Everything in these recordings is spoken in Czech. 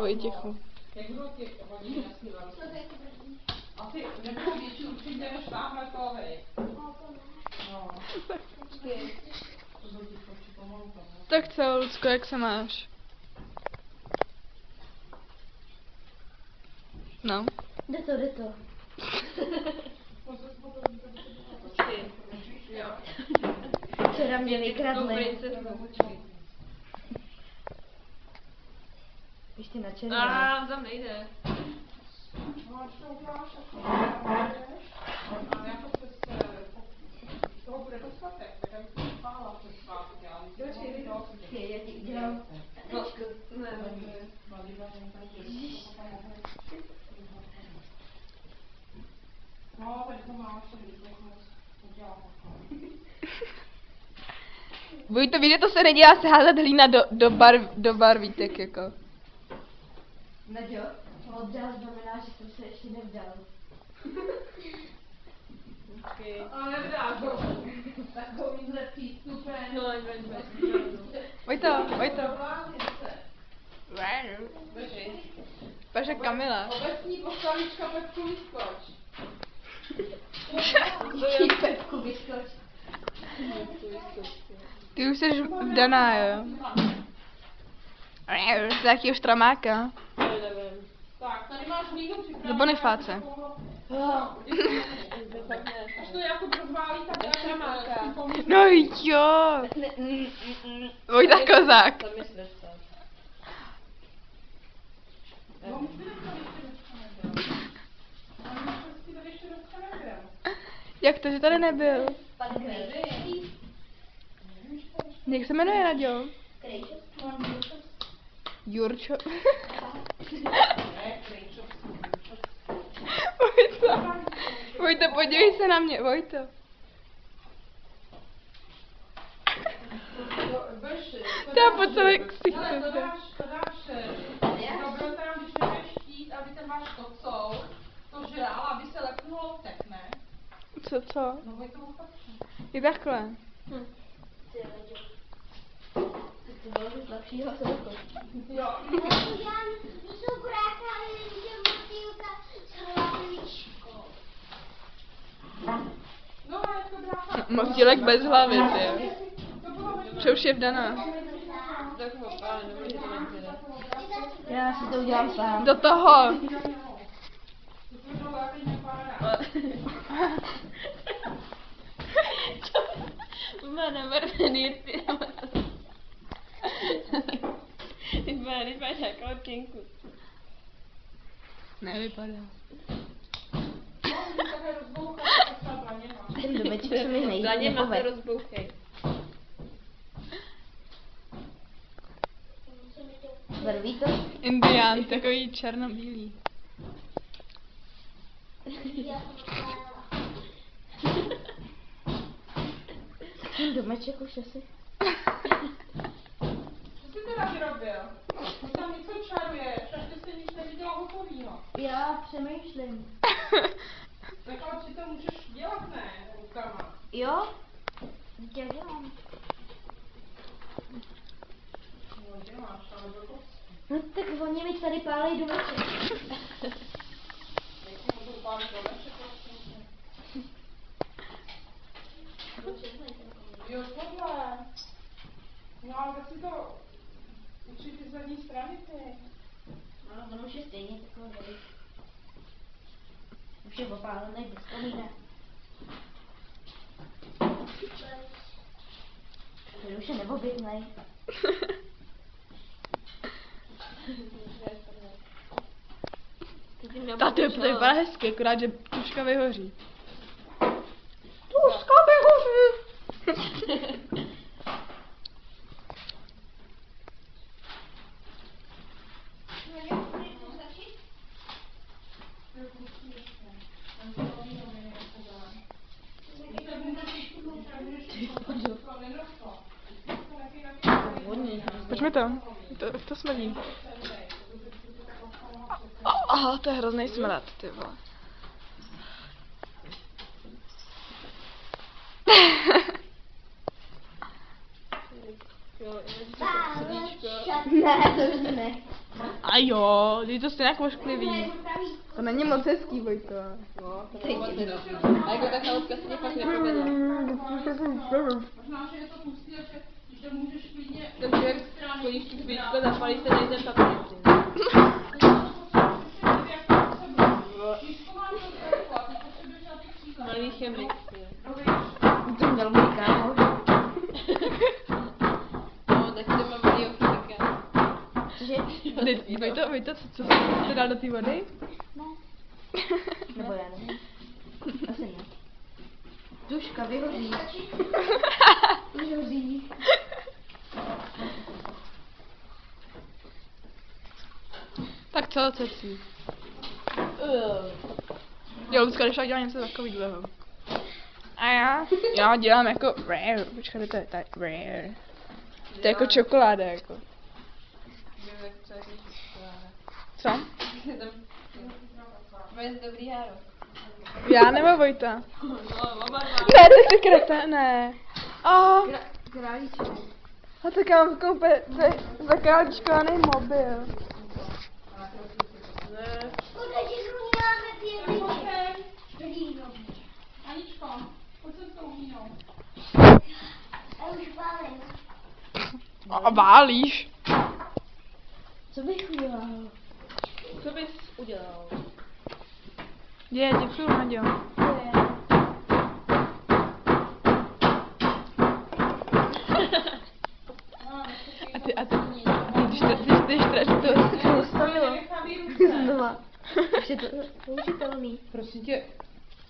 Vojtěchu. Jak budou ty hodiny jasný velký? Asi nebudou větší určitě než tamhle to, hej. No. Tak co, Lucko, jak se máš? No. Jde to. Včera mě vykradli. Ještě na červenou. Tam nejde. No, až to uděláš, a jako toho bude dostatek, tak já bych to spála přes svátky, ale Já ti udělám. no, tak to máš, to udělá Vojto, víte, to se nedělá se házet hlína do barvítek, jako. Naďo, oddál znamená, že jsem se ještě nevdal. ale nedáš ho takovýmhle přístupem. No, Vojto. Paže Kamila. Obecní postavička Pepku vyskoč. Pepku vyskoč. Ty už jsi vdaná, jo? Z jakýho štramáka? Tak, tady máš hlínu připravenou. Do Bonifáce. Až to jako rozválí, tak já No jo. Vojta Kozák. To myslíš to. No, my jsme tady ještě dneska nebyl. Jak to, že tady nebyl? Pan Krejčí. Jak se jmenuje, Naďo? Krejčí. Jurčo. Ne, Krejčo. Vojto, podívej se na mě, Vojto. Dá po celé ksichtu. Ale to dáš, dobrou tam, když nebudeš chtít, aby ten váš kocou to žrál, aby se lepnulo tek, ne? Co? No, je to opatření. Je takhle. To bylo z lepšího celku. Jo. No, a jak to dráha? Motýlek bez hlavy, ty. To bylo Že už je vdaná. Tak ho, ale nemůže to nebude. Já si to udělám sám. Do toho. to bylo jako nepárá. Má navržený ty. Vypadá jako odtinku. Nevypadá. Takhle rozbouchat, tak třeba za něma. Ten domeček se mi nejde. Za něma se rozbouchej. Barví to? Indián, takový černobílý. Ten domeček už asi. Co jsi teda vyrobil? Ty tam něco čaruješ, až ty jsi nic neviděla hotovýho. Já přemýšlím. Tak ale přitom můžeš dělat, ne, rukama. Jo? Já dělám. No, děláš, ale do toho. No tak oni mi tady pálej domeček. Jak si můžu upálit do večer, jo, tohle. No, ale tak si to určitě z zadní strany, ty. No, on už je stejně takový dobrý. Už je opálený bez komína. Tady už je neobětnej. Tato, to vypadá hezky, akorát, že tuška vyhoří. Tuška vyhoří! Pojďme to. To smrdí. Aha, to je hrozný smrad, ty vole. Jo, srdíčko. Ne, to ne. A jo, je to stejně ošklivý. To není moc hezký, Vojto. No, to není moc hezký. A jako ta chalupka se mě fakt nepovedla. Možná, že je to pustý, že to můžeš klidně... Takže jak sklíš tu svíčku, zapalí se nejde papír. Malý chemik. To měl můj kámoš. No, tak to mám malýho chemika. Cože? Vojto, co jsi dal do té vody? Nebo já nevím. Asi ne. Duška, vyhoří. Vyhoří. Tak co, Ceci? Jo, Lucka, když tak dělá něco takovýhleho. A já dělám jako rare. Počkej, to je tak rare. To je jako čokoláda, jako. Co? Máš dobrý háro. Já nebo Vojta? No, oba dva. Ne, to je sekreta, ne. Králíček. A tak já mám koupit za králičkovaný mobil. Ne. Aničko, pojď sem s tou vínou. A válíš. Co bych udělal? Co bys udělal? Děkuju, Naďo. A ty, když to Stavilo. Znova. Už je to použitelný. Prosím tě,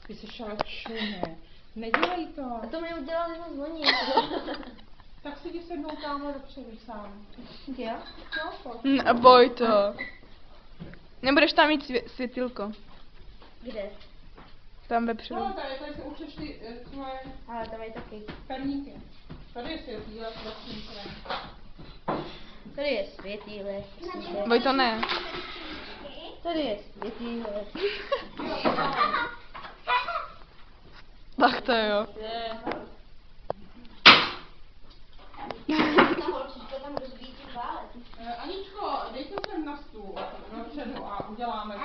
ty jsi ale čuně. Nedělej to. A to mi udělal jenom zvoní. Tak si jdi sednou tamhle dopředu sám. Jo? No, pojď. Boj to. Nebudeš tam mít světilko. Kde? Tam vepředu. No, tady si učeš ty tvoje Ale tam je taky. perníky. Tady je světýle, prosím tě. Tady je světýle. Boj to ne. Tady je světýle. Tak to jo. Ne. Aničko, dej to sem na stůl, dopředu a uděláme to.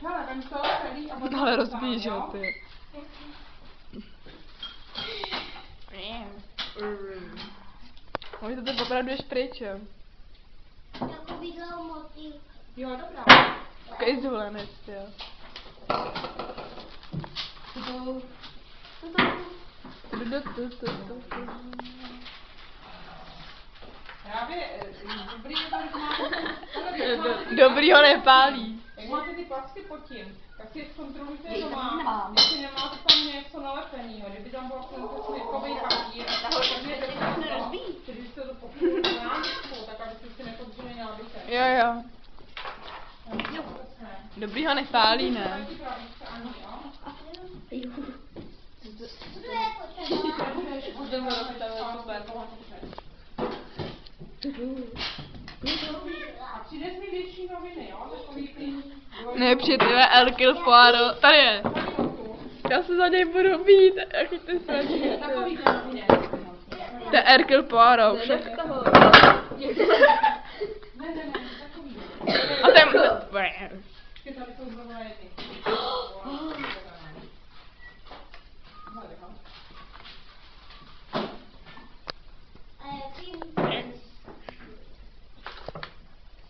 Hele, vem to celý a potom Ale to rozbíjíš, tam, jo, ty. Oj, to ty opravdu jdeš pryč, jo. Jo, dobrá. Takový zvolenec, jo. Právě, dobrý je tady, máte, Dobrý ho nepálí. jak máte ty placky pod tím, tak si je zkontrolujte Já doma, tam nemám. jestli nemáte tam něco nalepenýho, kdyby tam byl ten slikový papír, tak je to když se to popůjde na náměstku, tak abyste si nepodřeli nábytek. Jo. Dobrý ho nepálí, ne? Budeme rozpitovat super. A přines mi větší noviny, jo? Takový plný. Nepřijetivé Hercule Poirot. Tady je. Tady tu. Já se za něj budu být. Chyťte se. Takový ty noviny. To je Hercule Poirot. Však. Ne, takový. A ten... Počkej, tady jsou zrovna jedny.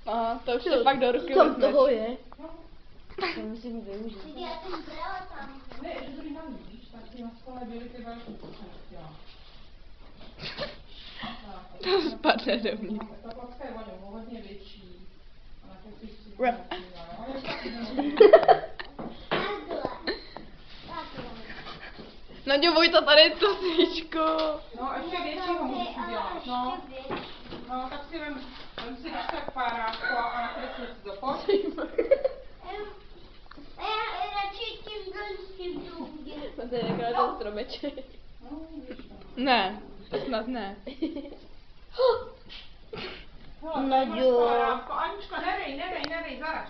Aha, to už se pak do ruky Tam vezmeš. toho je. To musím využít. Ne, je to dobrý na ní, víš, tak ty na stole byly ty velký. To spadne dovnitř. Ta placka je o hodně větší. A na těch si Rap. Naďo, Vojta, tady je to svíčko. No, ještě většího můžeš udělat, no. No, tak si vem si když tak párátko a nakresli si to, pojď. A to je taková ten stromeček. Ne, to snad ne. Hele, Naďo. párátko. Aničko, nerej, zaraz.